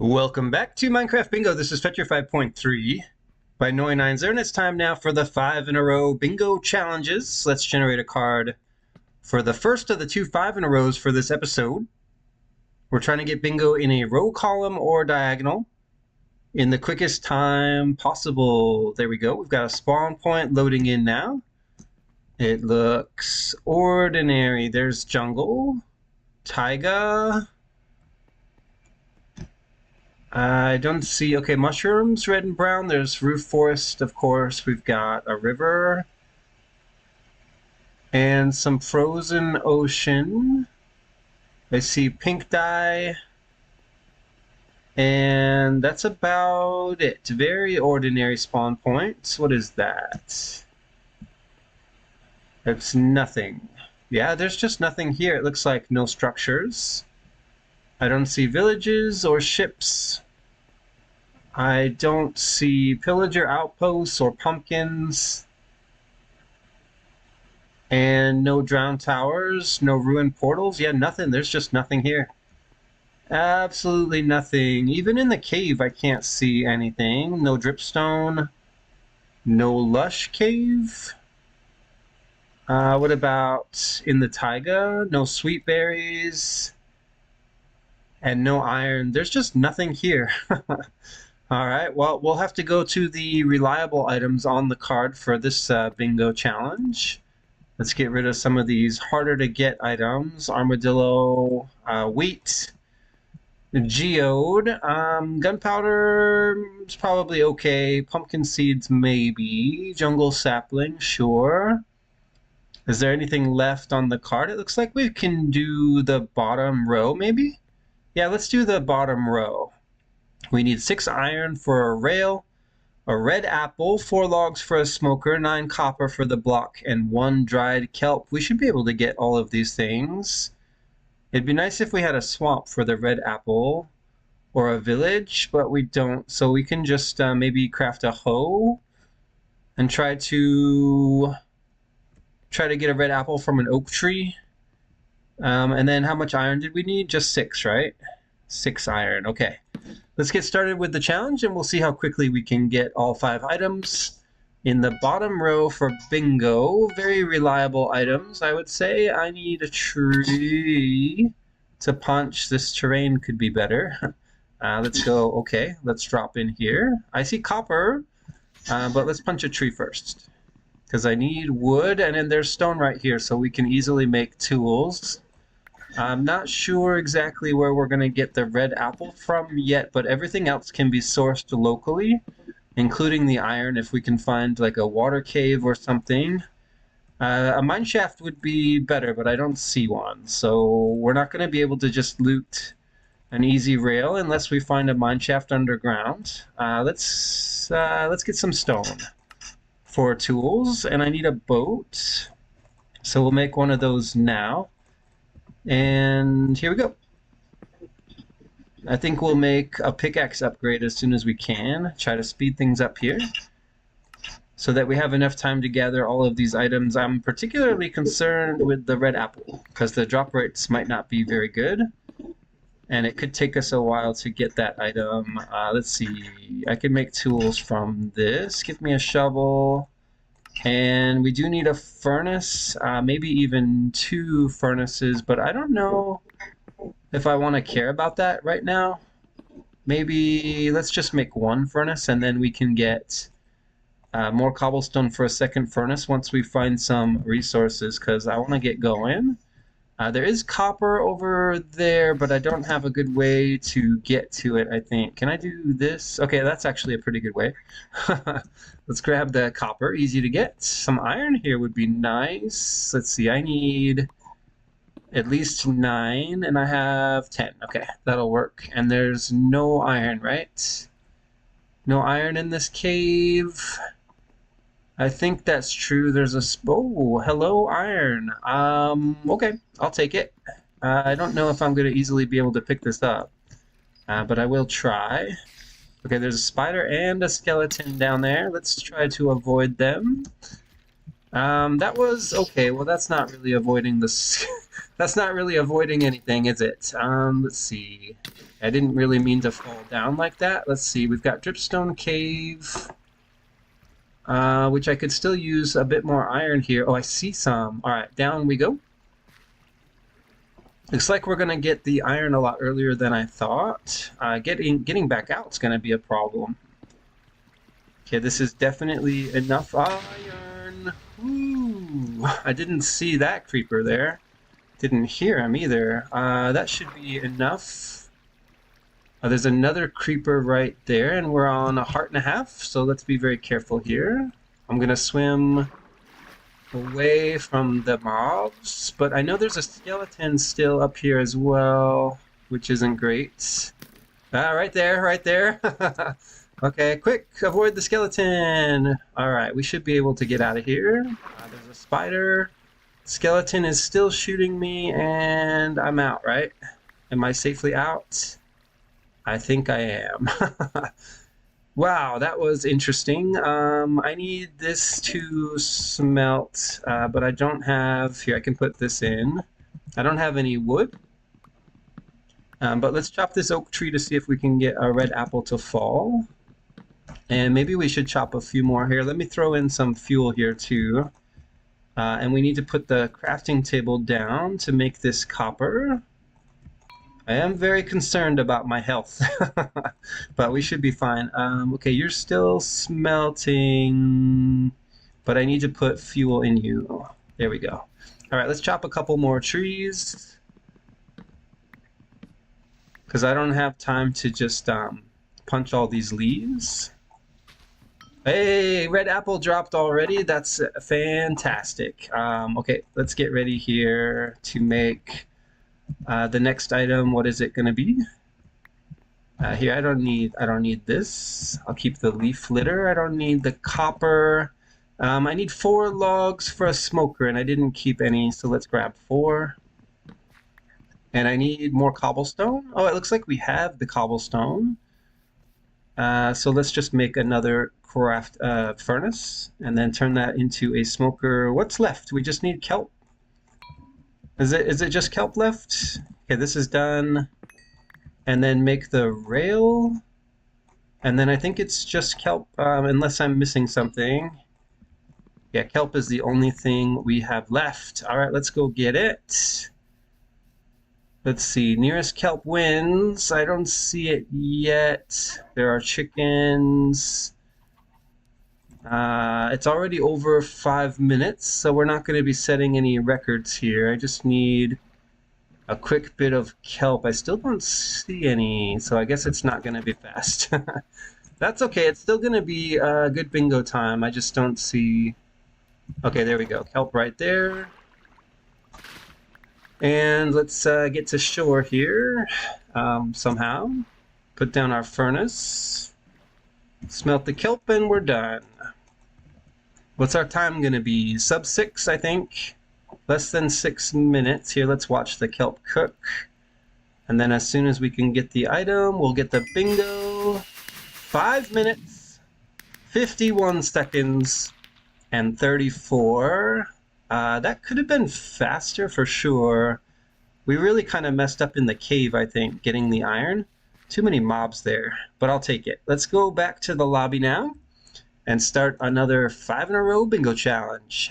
Welcome back to Minecraft Bingo. This is Fetchr 5.3 by Noi90, and it's time now for the 5-in-a-row bingo challenges. Let's generate a card for the first of the two 5-in-a-rows for this episode. We're trying to get bingo in a row, column, or diagonal in the quickest time possible. There we go. We've got a spawn point loading in now. It looks ordinary. There's jungle, taiga. I don't see, okay, mushrooms, red and brown. There's roof forest, of course. We've got a river and some frozen ocean. I see pink dye, and that's about it. Very ordinary spawn points. What is that? That's nothing. Yeah, there's just nothing here. It looks like no structures. I don't see villages or ships. I don't see pillager outposts or pumpkins. And no drowned towers, no ruined portals. Yeah, nothing. There's just nothing here. Absolutely nothing. Even in the cave, I can't see anything. No dripstone. No lush cave. What about in the taiga? No sweet berries. And no iron. There's just nothing here. All right, well, we'll have to go to the reliable items on the card for this bingo challenge. Let's get rid of some of these harder to get items. Armadillo, wheat, geode, gunpowder is probably okay. Pumpkin seeds, maybe. Jungle sapling, sure. Is there anything left on the card? It looks like we can do the bottom row, maybe? Yeah, let's do the bottom row. We need 6 iron for a rail, a red apple, 4 logs for a smoker, 9 copper for the block, and 1 dried kelp. We should be able to get all of these things. It'd be nice if we had a swamp for the red apple or a village, but we don't. So we can just maybe craft a hoe and try to get a red apple from an oak tree. And then how much iron did we need? Just 6, right? 6 iron. Okay. Let's get started with the challenge, and we'll see how quickly we can get all 5 items in the bottom row for bingo. Very reliable items, I would say. I need a tree to punch. This terrain could be better. Let's go. Okay, let's drop in here. I see copper, but let's punch a tree first, because I need wood, and then there's stone right here, so we can easily make tools. I'm not sure exactly where we're going to get the red apple from yet, but everything else can be sourced locally, including the iron if we can find like a water cave or something. A mine shaft would be better, but I don't see one, so we're not going to be able to just loot an easy rail unless we find a mine shaft underground. Let's get some stone for tools, and I need a boat, so we'll make one of those now. And here we go. I think we'll make a pickaxe upgrade as soon as we can. Try to speed things up here so that we have enough time to gather all of these items. I'm particularly concerned with the red apple because the drop rates might not be very good, and it could take us a while to get that item. Let's see. I can make tools from this. Give me a shovel. And we do need a furnace, maybe even 2 furnaces, but I don't know if I want to care about that right now. Maybe let's just make 1 furnace, and then we can get more cobblestone for a second furnace once we find some resources, because I want to get going. There is copper over there, but I don't have a good way to get to it, I think. Can I do this? Okay, that's actually a pretty good way. Let's grab the copper, easy to get. Some iron here would be nice. Let's see, I need at least 9, and I have 10. Okay, that'll work. And there's no iron, right? No iron in this cave. I think that's true. There's a... Oh, hello, iron. Okay, I'll take it. I don't know if I'm going to easily be able to pick this up, but I will try. Okay, there's a spider and a skeleton down there. Let's try to avoid them. That was okay. Well, that's not really avoiding this. That's not really avoiding anything, is it? Let's see. I didn't really mean to fall down like that. Let's see. We've got Dripstone Cave, which I could still use a bit more iron here. Oh, I see some. All right, down we go. Looks like we're gonna get the iron a lot earlier than I thought. Getting back out is gonna be a problem. Okay, this is definitely enough iron. Ooh, I didn't see that creeper there. Didn't hear him either. That should be enough. There's another creeper right there, and we're on a heart and a half, so let's be very careful here. I'm gonna swim away from the mobs, but I know there's a skeleton still up here as well, which isn't great. Right there, right there. Okay, quick, avoid the skeleton. All right, we should be able to get out of here. There's a spider. Skeleton is still shooting me, and I'm out, right? Am I safely out? I think I am. Wow, that was interesting. I need this to smelt, but I don't have... Here, I can put this in. I don't have any wood. But let's chop this oak tree to see if we can get a red apple to fall. And maybe we should chop a few more here. Let me throw in some fuel here too. And we need to put the crafting table down to make this copper. I am very concerned about my health, but we should be fine. Okay, you're still smelting, but I need to put fuel in you. There we go. All right, let's chop a couple more trees, because I don't have time to just punch all these leaves. Hey, red apple dropped already. That's fantastic. Okay, let's get ready here to make the next item. What is it going to be? Here, I don't need this. I'll keep the leaf litter. I don't need the copper. I need 4 logs for a smoker, and I didn't keep any, so let's grab 4. And I need more cobblestone. Oh, it looks like we have the cobblestone. So let's just make another craft furnace and then turn that into a smoker. What's left? We just need kelp. Is it just kelp left? Okay, this is done. And then make the rail. And then I think it's just kelp, unless I'm missing something. Yeah, kelp is the only thing we have left. All right, let's go get it. Let's see, nearest kelp wins. I don't see it yet. There are chickens. It's already over 5 minutes, so we're not going to be setting any records here. I just need a quick bit of kelp. I still don't see any, so I guess it's not going to be fast. That's okay. It's still going to be a good bingo time. I just don't see... Okay, there we go. Kelp right there. And let's get to shore here somehow. Put down our furnace. Smelt the kelp and we're done. What's our time going to be? Sub 6, I think. Less than 6 minutes. Here, let's watch the kelp cook. And then as soon as we can get the item, we'll get the bingo. 5 minutes, 51 seconds, and 34. That could have been faster for sure. We really kind of messed up in the cave, I think, getting the iron. Too many mobs there, but I'll take it. Let's go back to the lobby now and start another 5 in a row bingo challenge.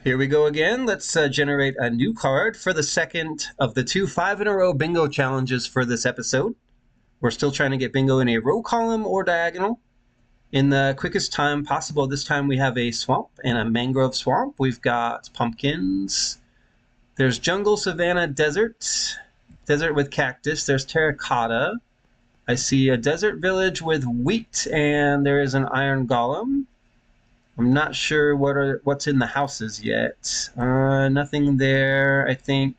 Here we go again. Let's generate a new card for the second of the 2 5 in a row bingo challenges for this episode. We're still trying to get bingo in a row column or diagonal in the quickest time possible. This time we have a swamp and a mangrove swamp. We've got pumpkins. There's jungle, savanna, desert. Desert with cactus. There's terracotta. I see a desert village with wheat, and there is an iron golem. I'm not sure what's in the houses yet. Nothing there. I think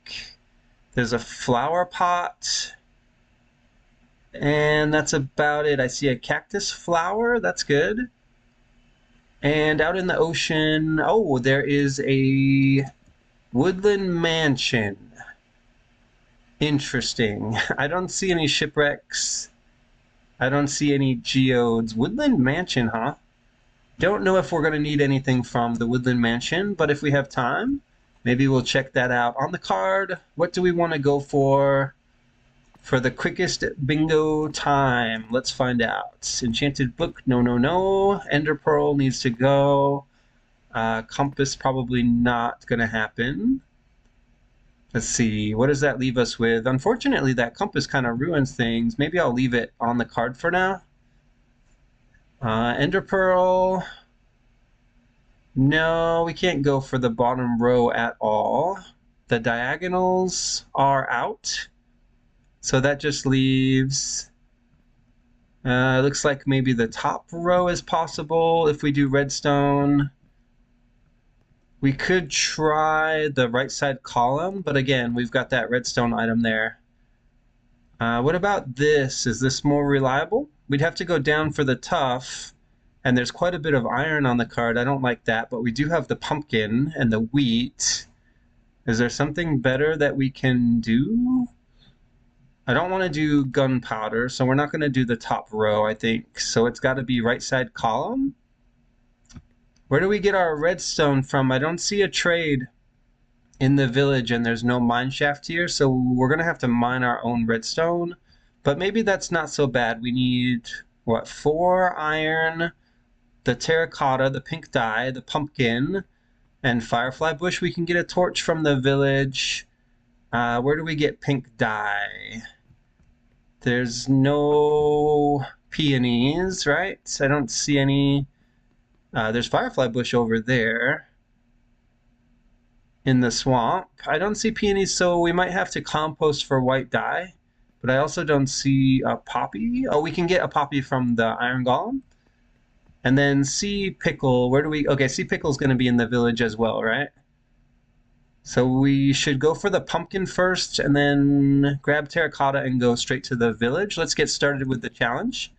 there's a flower pot. And that's about it. I see a cactus flower. That's good. And out in the ocean, oh, there is a woodland mansion. Interesting. I don't see any shipwrecks. I don't see any geodes. Woodland Mansion, huh? Don't know if we're going to need anything from the Woodland Mansion, but if we have time, maybe we'll check that out. On the card, what do we want to go for the quickest bingo time? Let's find out. Enchanted Book, no, no, no. Ender Pearl needs to go. Compass, probably not going to happen. Let's see, what does that leave us with? Unfortunately, that compass kind of ruins things. Maybe I'll leave it on the card for now. Ender Pearl. No, we can't go for the bottom row at all. The diagonals are out. So that just leaves... looks like maybe the top row is possible if we do redstone. We could try the right side column, but again, we've got that redstone item there. What about this? Is this more reliable? We'd have to go down for the tough, and there's quite a bit of iron on the card. I don't like that, but we do have the pumpkin and the wheat. Is there something better that we can do? I don't want to do gunpowder, so we're not going to do the top row, I think. So it's got to be right side column. Where do we get our redstone from? I don't see a trade in the village, and there's no mine shaft here, so we're going to have to mine our own redstone. But maybe that's not so bad. We need, what, 4 iron, the terracotta, the pink dye, the pumpkin, and firefly bush. We can get a torch from the village. Where do we get pink dye? There's no peonies, right? I don't see any. There's firefly bush over there in the swamp. I don't see peonies, so we might have to compost for white dye. But I also don't see a poppy. Oh, we can get a poppy from the iron golem. And then sea pickle, where do we... Okay, sea pickle's going to be in the village as well, right? So we should go for the pumpkin first and then grab terracotta and go straight to the village. Let's get started with the challenge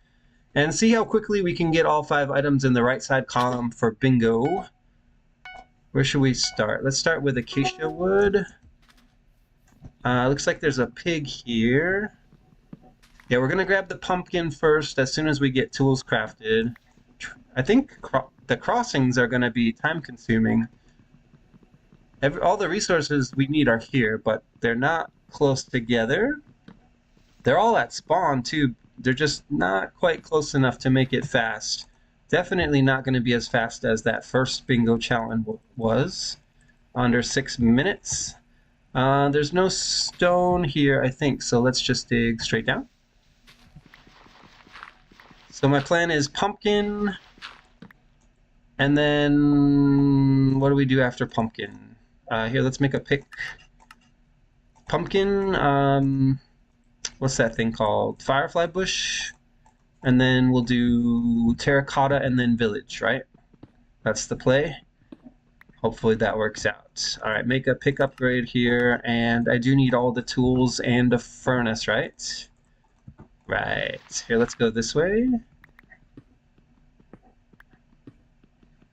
and see how quickly we can get all 5 items in the right side column for bingo. Where should we start? Let's start with acacia wood. Looks like there's a pig here. Yeah, we're going to grab the pumpkin first as soon as we get tools crafted. I think the crossings are going to be time-consuming. All the resources we need are here, but they're not close together. They're all at spawn, too. They're just not quite close enough to make it fast. Definitely not going to be as fast as that first bingo challenge was. Under 6 minutes. There's no stone here, I think, so let's just dig straight down. So my plan is pumpkin, and then what do we do after pumpkin? Here, let's make a pick. Pumpkin, what's that thing called? Firefly bush, and then we'll do terracotta and then village, right? That's the play. Hopefully that works out. All right, make a pick upgrade here, and I do need all the tools and a furnace, right? Right, here, let's go this way.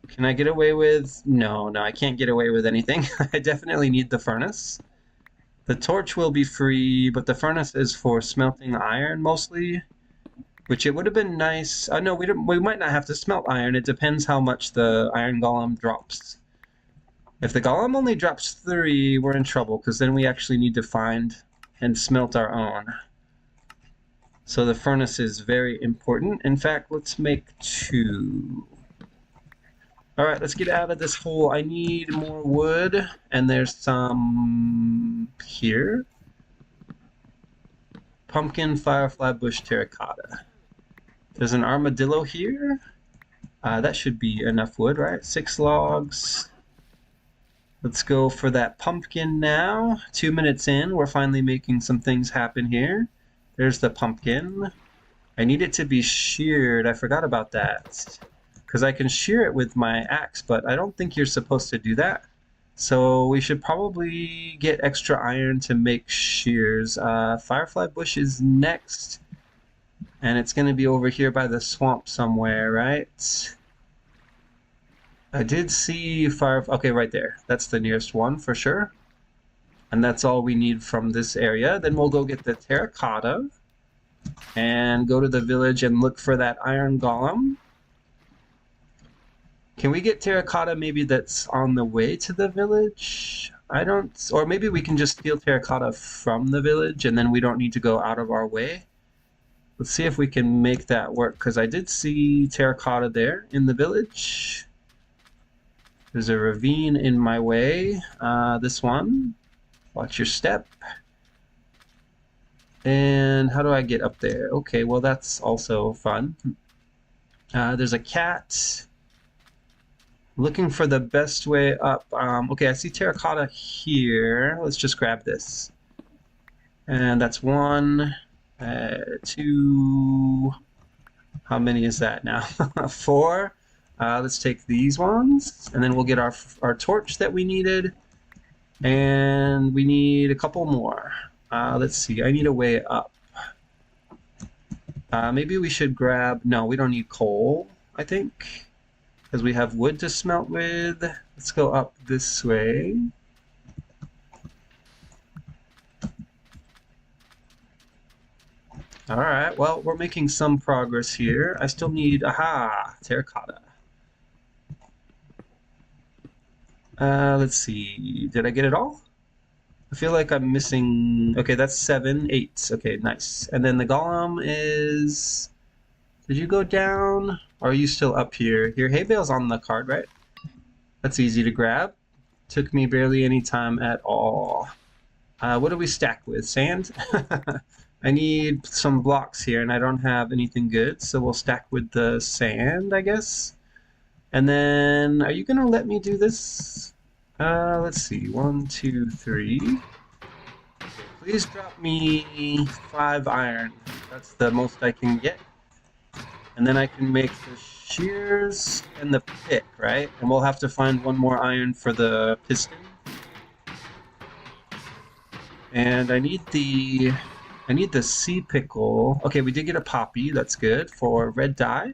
Can I get away with... No, I can't get away with anything. I definitely need the furnace. The torch will be free, but the furnace is for smelting iron mostly, which it would have been nice... Oh, no, we might not have to smelt iron. It depends how much the iron golem drops. If the golem only drops 3, we're in trouble, because then we actually need to find and smelt our own. So the furnace is very important. In fact, let's make 2. All right, let's get out of this hole. I need more wood, and there's some here. Pumpkin, firefly bush, terracotta. There's an armadillo here. That should be enough wood, right? 6 logs. Let's go for that pumpkin now. 2 minutes in, we're finally making some things happen here. There's the pumpkin. I need it to be sheared. I forgot about that. Because I can shear it with my axe, but I don't think you're supposed to do that. So we should probably get extra iron to make shears. Firefly bush is next. And it's going to be over here by the swamp somewhere, right? I did see okay, right there. That's the nearest one for sure. And that's all we need from this area. Then we'll go get the terracotta. and go to the village and look for that iron golem. Can we get terracotta maybe that's on the way to the village? I don't, or maybe we can just steal terracotta from the village and then we don't need to go out of our way. Let's see if we can make that work, because I did see terracotta there in the village. There's a ravine in my way. This one. Watch your step. And how do I get up there? Okay, well that's also fun. There's a cat. Looking for the best way up. Okay, I see terracotta here. Let's just grab this. And that's 1, 2. How many is that now? 4. Let's take these ones, and then we'll get our torch that we needed. And we need a couple more. Let's see, I need a way up. Maybe we should grab, no, we don't need coal, I think, because we have wood to smelt with. Let's go up this way. All right, well, we're making some progress here. I still need, aha, terracotta. Let's see, did I get it all? I feel like I'm missing, okay, that's 7, 8. Okay, nice. And then the golem is, did you go down? Or are you still up here? Your hay bale's on the card, right? That's easy to grab. Took me barely any time at all. What do we stack with? Sand? I need some blocks here, and I don't have anything good, so we'll stack with the sand, I guess. And then, are you gonna let me do this? Let's see, 1, 2, 3. Please drop me 5 iron. That's the most I can get. And then I can make the shears and the pick, right? And we'll have to find 1 more iron for the piston. And I need the sea pickle. Okay, we did get a poppy. That's good for red dye.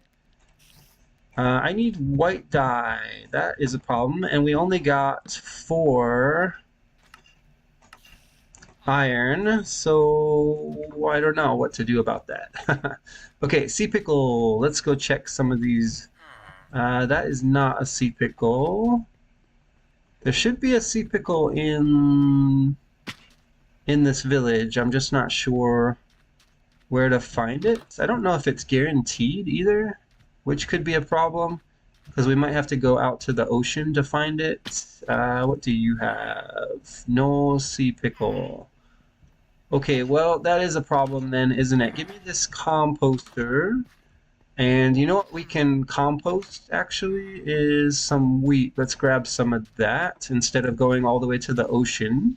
I need white dye. That is a problem. And we only got 4 iron, so I don't know what to do about that. Okay, sea pickle. Let's go check some of these. That is not a sea pickle. There should be a sea pickle in this village. I'm just not sure where to find it. I don't know if it's guaranteed either, which could be a problem, because we might have to go out to the ocean to find it. What do you have? No sea pickle. Okay, well, that is a problem then, isn't it? Give me this composter. And you know what we can compost, actually, is some wheat. Let's grab some of that instead of going all the way to the ocean.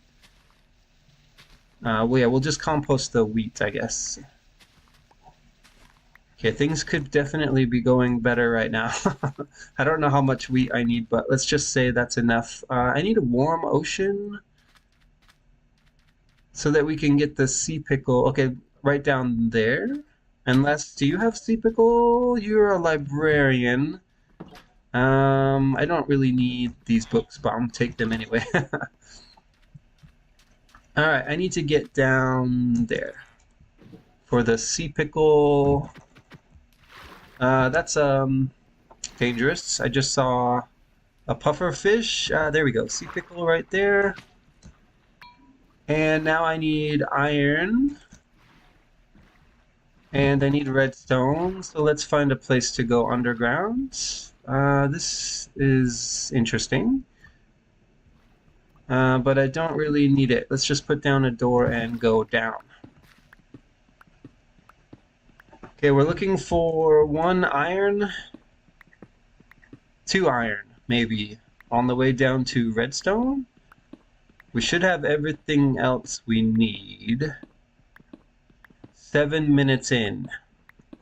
Well, yeah, we'll just compost the wheat, I guess. Okay, things could definitely be going better right now. I don't know how much wheat I need, but let's just say that's enough. I need a warm ocean so that we can get the sea pickle. Okay, right down there. Unless, do you have sea pickle? You're a librarian. I don't really need these books, but I'll take them anyway. Alright, I need to get down there for the sea pickle. That's dangerous. I just saw a puffer fish. There we go, sea pickle right there. And now I need iron. And I need redstone, so let's find a place to go underground. This is interesting. But I don't really need it. Let's just put down a door and go down. Okay, we're looking for 1 iron, 2 iron, maybe, on the way down to redstone. We should have everything else we need. 7 minutes in.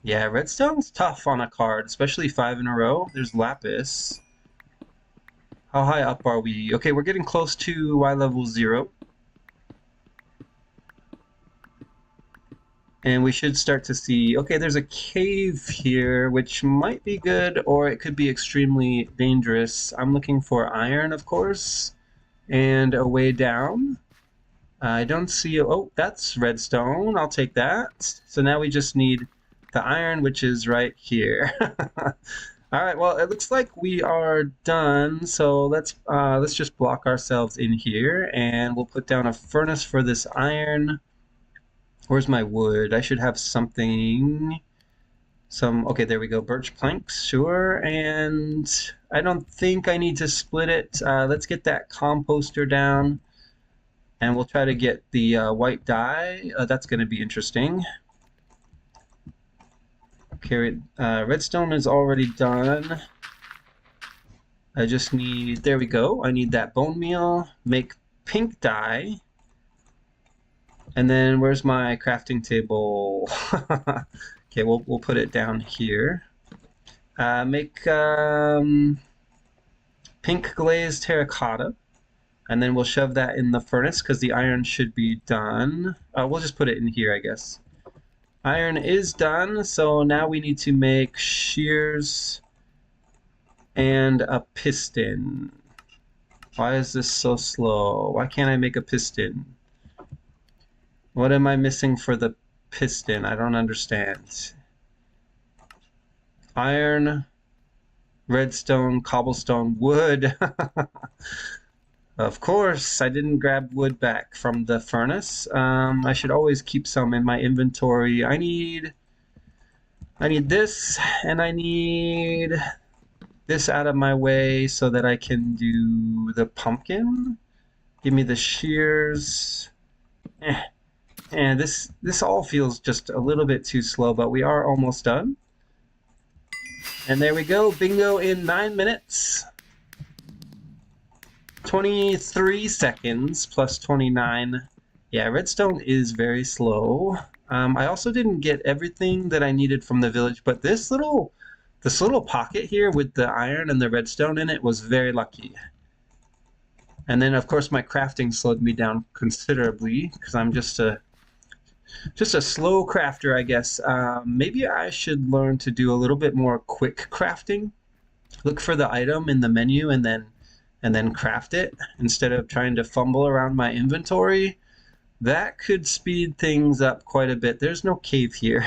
Yeah, redstone's tough on a card, especially 5 in a row. There's lapis. How high up are we? Okay, we're getting close to Y level 0. And we should start to see, okay, there's a cave here, which might be good, or it could be extremely dangerous. I'm looking for iron, of course, and a way down. I don't see... Oh, that's redstone. I'll take that. So now we just need the iron, which is right here. All right, well, it looks like we are done. So let's just block ourselves in here, and we'll put down a furnace for this iron. Where's my wood? I should have something. Okay, there we go. Birch planks, sure. And I don't think I need to split it. Let's get that composter down. And we'll try to get the white dye. That's going to be interesting. Okay, redstone is already done. I just need, there we go. I need that bone meal. Make pink dye. And then where's my crafting table? Okay, we'll put it down here. Make pink glazed terracotta. And then we'll shove that in the furnace because the iron should be done. We'll just put it in here, I guess. Iron is done, so now we need to make shears and a piston. Why is this so slow? Why can't I make a piston? What am I missing for the piston? I don't understand. Iron, redstone, cobblestone, wood. Of course, I didn't grab wood back from the furnace. I should always keep some in my inventory. I need this, and I need this out of my way so that I can do the pumpkin. Give me the shears. And this all feels just a little bit too slow, but we are almost done. And there we go, bingo in 9 minutes. 23 seconds plus 29. Yeah, redstone is very slow. I also didn't get everything that I needed from the village, but this little pocket here with the iron and the redstone in it was very lucky. And then of course my crafting slowed me down considerably because I'm just a slow crafter, I guess. Maybe I should learn to do a little bit more quick crafting. Look for the item in the menu and then craft it instead of trying to fumble around my inventory. That could speed things up quite a bit. There's no cave here.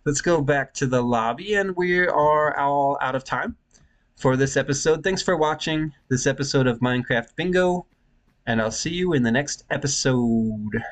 Let's go back to the lobby, and we are all out of time for this episode. Thanks for watching this episode of Minecraft Bingo, and I'll see you in the next episode.